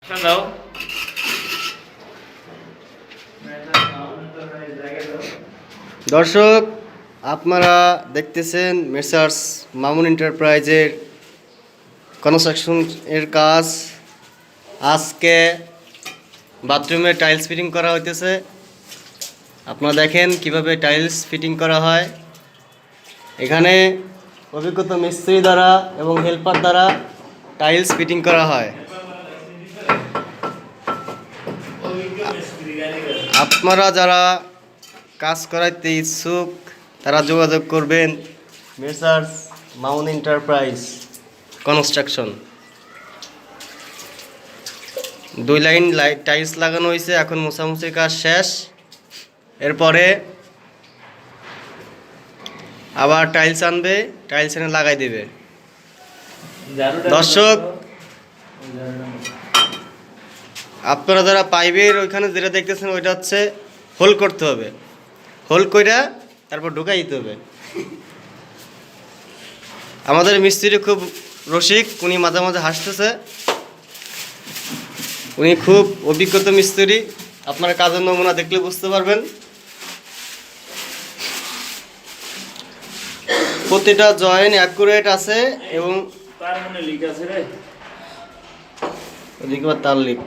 দাও। দর্শক, আপনারা দেখতেছেন মেসার্স মামুন এন্টারপ্রাইজের কনস্ট্রাকশন এর কাজ। আজকে বাথরুমে টাইলস ফিটিং করা হইতেছে। আপনারা দেখেন কিভাবে টাইলস ফিটিং করা হয়। এখানে অভিজ্ঞত মিস্ত্রি দ্বারা এবং হেল্পার দ্বারা টাইলস ফিটিং করা হয়। আপনারা যারা কাজ করাইতে ইচ্ছুক তারা যোগাযোগ করবেন messrs Mamun enterprise construction. 2 line tiles লাগানো হয়েছে, এখন মোছামুছির কাজ শেষ। এরপরে আবার টাইলস আনবে, টাইলস এনে লাগাই দেবে। দর্শক, আপনারা যারা পাইপের ওইখানে যেটা দেখতেছেন ওইটা হচ্ছে হোল করতে হবে। হোল কইরা তারপর ঢুকাই দিতে হবে। আমাদের মিস্ত্রি খুব রসিক, উনি মাঝে মাঝে হাসতেছে। উনি খুব অভিজ্ঞতা মিস্ত্রি, আপনারা কাজের নমুনা দেখলে বুঝতে পারবেন। প্রতিটা জয়েন্ট অ্যাকুরেট আছে এবং তার মনে লিক আছে রে, ওদিকে তার লিক।